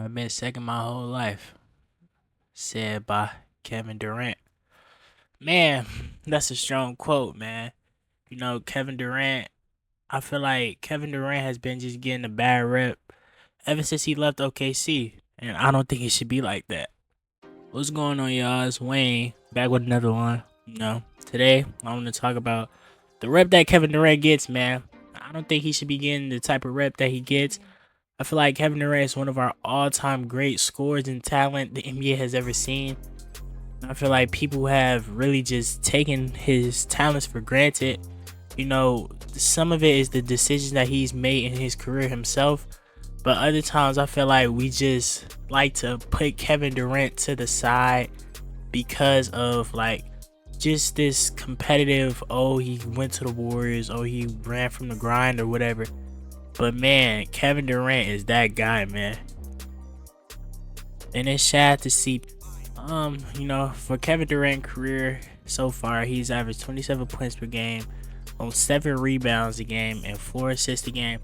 I've been second my whole life. Said by Kevin Durant. Man, that's a strong quote, man. Kevin Durant, I feel like Kevin Durant has been just getting a bad rep ever since he left OKC. And I don't think it should be like that. What's going on, y'all? It's Wayne back with another one. Today I want to talk about the rep that Kevin Durant gets, man. I don't think he should be getting the type of rep that he gets. I feel like Kevin Durant is one of our all-time great scorers and talent the NBA has ever seen. I feel like people have really just taken his talents for granted. Some of it is the decisions that he's made in his career himself, but other times I feel like we just like to put Kevin Durant to the side because of like just this competitive, oh, he went to the Warriors, oh, he ran from the grind or whatever. But man, Kevin Durant is that guy, man. And it's sad to see. For Kevin Durant career so far, he's averaged 27 points per game, on 7 rebounds a game, and 4 assists a game.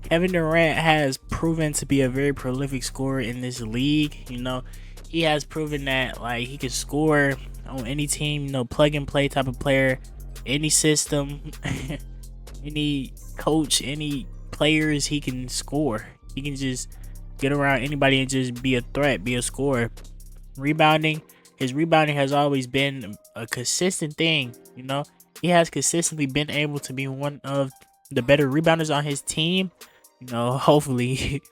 Kevin Durant has proven to be a very prolific scorer in this league. He has proven that like he can score on any team, plug and play type of player, any system, any coach, any players, he can score. He can just get around anybody and just be a threat, be a scorer. His rebounding has always been a consistent thing. He has consistently been able to be one of the better rebounders on his team. Hopefully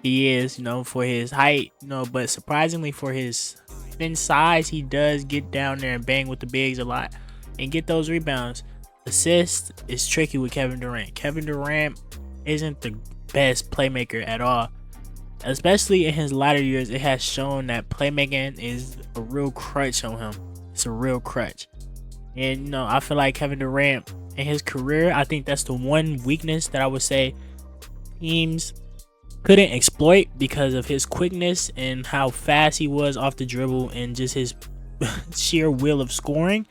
he is, for his height, but surprisingly for his thin size, he does get down there and bang with the bigs a lot and get those rebounds. Assist is tricky with Kevin Durant. Kevin Durant isn't the best playmaker at all. Especially in his latter years, it has shown that playmaking is a real crutch on him. It's a real crutch. And, I feel like Kevin Durant in his career, I think that's the one weakness that I would say teams couldn't exploit because of his quickness and how fast he was off the dribble and just his sheer will of scoring.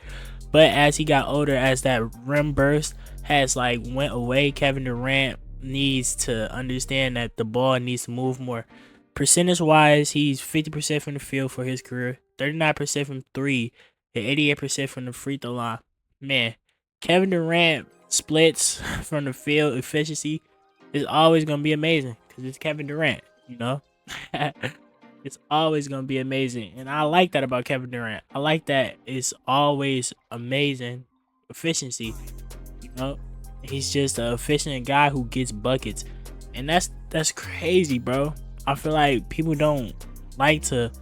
But as he got older, as that rim burst has went away, Kevin Durant needs to understand that the ball needs to move more. Percentage wise, he's 50% from the field for his career, 39% from 3, and 88% from the free throw line. Man, Kevin Durant splits from the field efficiency is always going to be amazing because it's Kevin Durant, It's always going to be amazing. And I like that about Kevin Durant. I like that it's always amazing efficiency, you know? He's just an efficient guy who gets buckets. And that's crazy, bro. I feel like people don't like to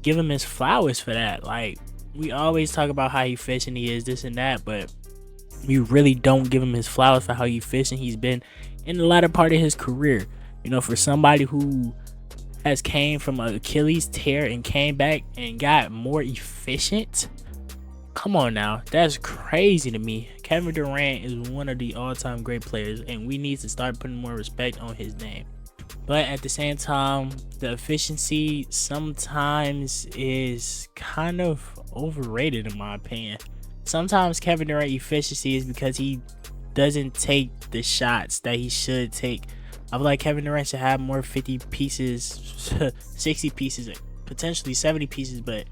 give him his flowers for that. Like, we always talk about how efficient he is, this and that, but we really don't give him his flowers for how efficient he's been in the latter part of his career. For somebody who has came from an Achilles tear and came back and got more efficient. Come on now, that's crazy to me. Kevin Durant is one of the all-time great players, and we need to start putting more respect on his name. But at the same time, the efficiency sometimes is kind of overrated in my opinion. Sometimes Kevin Durant efficiency is because he doesn't take the shots that he should take. I feel like Kevin Durant should have more 50 pieces, 60 pieces, potentially 70 pieces, but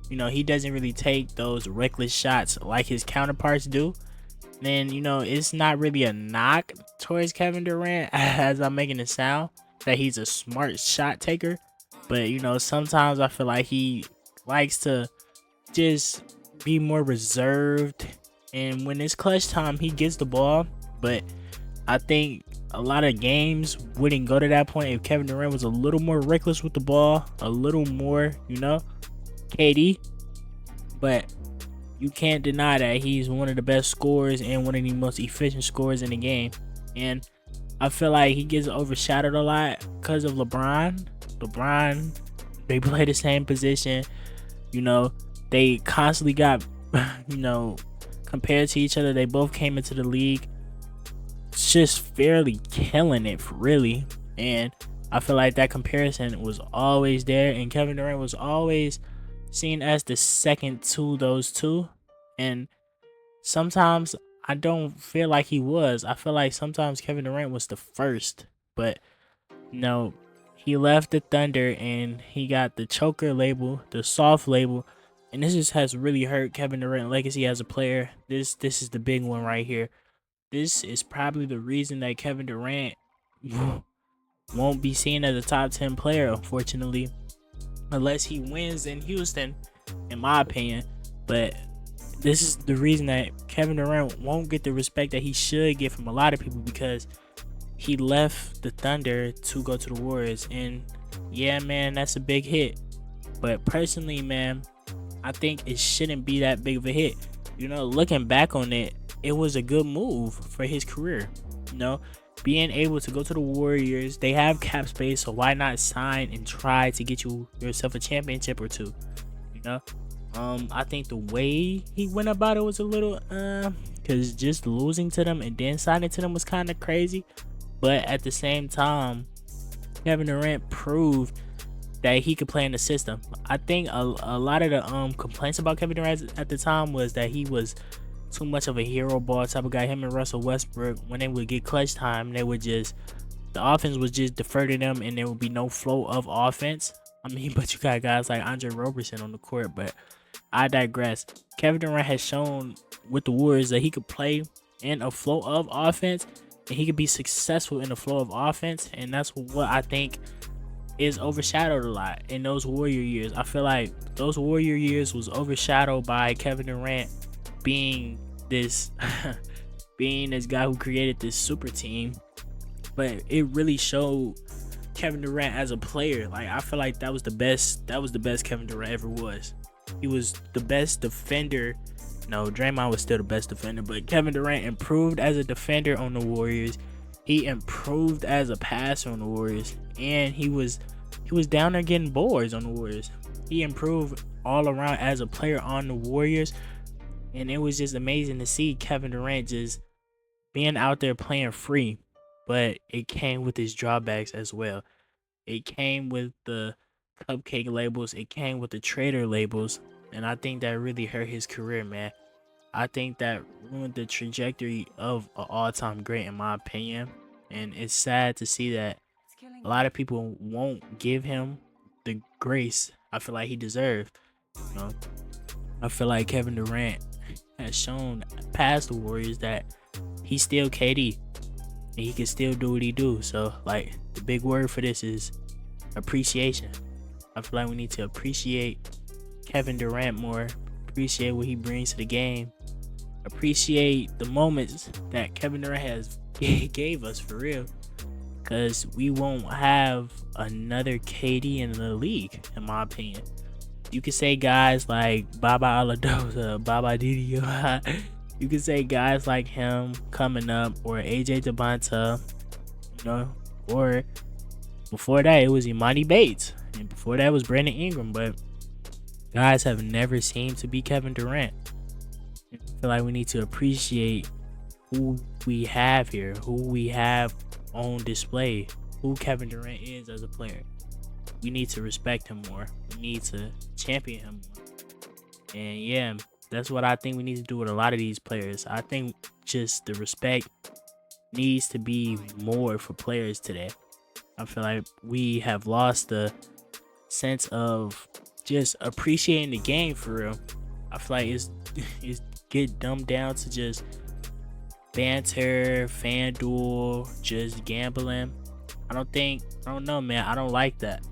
he doesn't really take those reckless shots like his counterparts do. Then, it's not really a knock towards Kevin Durant as I'm making it sound that he's a smart shot taker. But, sometimes I feel like he likes to just be more reserved. And when it's clutch time, he gets the ball. But I think a lot of games wouldn't go to that point if Kevin Durant was a little more reckless with the ball, a little more, KD. But you can't deny that he's one of the best scorers and one of the most efficient scorers in the game. And I feel like he gets overshadowed a lot because of LeBron. They play the same position. They constantly got, compared to each other. They both came into the league just fairly killing it, really. And I feel like that comparison was always there. And Kevin Durant was always seen as the second to those two. And sometimes I don't feel like he was. I feel like sometimes Kevin Durant was the first. But he left the Thunder and he got the choker label, the soft label, and this just has really hurt Kevin Durant legacy as a player. This is the big one right here. This is probably the reason that Kevin Durant won't be seen as a top 10 player, unfortunately, unless he wins in Houston, in my opinion. But this is the reason that Kevin Durant won't get the respect that he should get from a lot of people, because he left the Thunder to go to the Warriors. And yeah, man, that's a big hit. But personally, man, I think it shouldn't be that big of a hit. You know, looking back on it, it was a good move for his career. You know, being able to go to the Warriors, they have cap space, so why not sign and try to get yourself a championship or two? You know, I think the way he went about it was a little because just losing to them and then signing to them was kind of crazy. But at the same time, Kevin Durant proved that he could play in the system. I think a lot of the complaints about Kevin Durant at the time was that he was too much of a hero ball type of guy. Him and Russell Westbrook, when they would get clutch time, they would just, the offense was just defer to them and there would be no flow of offense. I mean, but you got guys like Andre Roberson on the court, but I digress. Kevin Durant has shown with the Warriors that he could play in a flow of offense and he could be successful in the flow of offense, and that's what I think is overshadowed a lot in those Warrior years. I feel like those Warrior years was overshadowed by Kevin Durant being this being this guy who created this super team, but it really showed Kevin Durant as a player. Like, I feel like that was the best Kevin Durant ever was. He was the best defender. No, Draymond was still the best defender, but Kevin Durant improved as a defender on the Warriors. He improved as a passer on the Warriors, and he was down there getting boards on the Warriors. He improved all around as a player on the Warriors, and it was just amazing to see Kevin Durant just being out there playing free. But it came with its drawbacks as well. It came with the cupcake labels. It came with the trader labels, and I think that really hurt his career, man. I think that ruined the trajectory of an all-time great, in my opinion. And it's sad to see that a lot of people won't give him the grace I feel like he deserved. You know, I feel like Kevin Durant has shown past the Warriors that he's still KD and he can still do what he do. So, like, the big word for this is appreciation. I feel like we need to appreciate Kevin Durant more, appreciate what he brings to the game, appreciate the moments that Kevin Durant has gave us, for real, because we won't have another KD in the league, in my opinion. You could say guys like Baba Aladoza, Baba Didio. You could say guys like him coming up, or AJ Devonta, you know, or before that it was Imani Bates, and before that was Brandon Ingram, but guys have never seemed to be Kevin Durant. I feel like we need to appreciate who we have here, who we have on display, who Kevin Durant is as a player. We need to respect him more. We need to champion him more. And yeah, that's what I think we need to do with a lot of these players. I think just the respect needs to be more for players today. I feel like we have lost the sense of just appreciating the game, for real. I feel like it's get dumbed down to just banter, fan duel, just gambling. I don't know, man. I don't like that.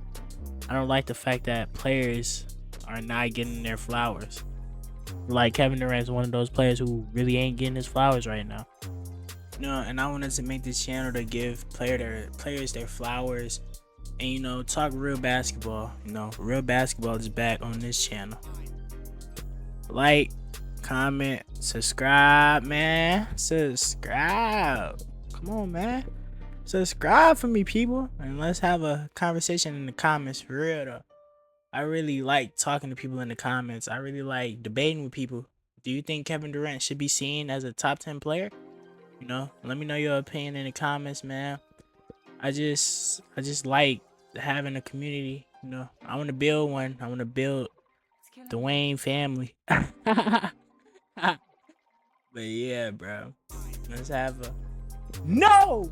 I don't like the fact that players are not getting their flowers. Like, Kevin Durant is one of those players who really ain't getting his flowers right now. No, and I wanted to make this channel to give players their flowers, and, you know, talk real basketball. You know, real basketball is back on this channel. Like, comment, subscribe, man. Subscribe. Come on, man. Subscribe for me, people, and let's have a conversation in the comments, for real though. I really like talking to people in the comments. I really like debating with people. Do you think Kevin Durant should be seen as a top 10 player? You know, let me know your opinion in the comments, man. I just like having a community. You know, I want to build one. I want to build the Wayne family. But yeah, bro, let's have a no.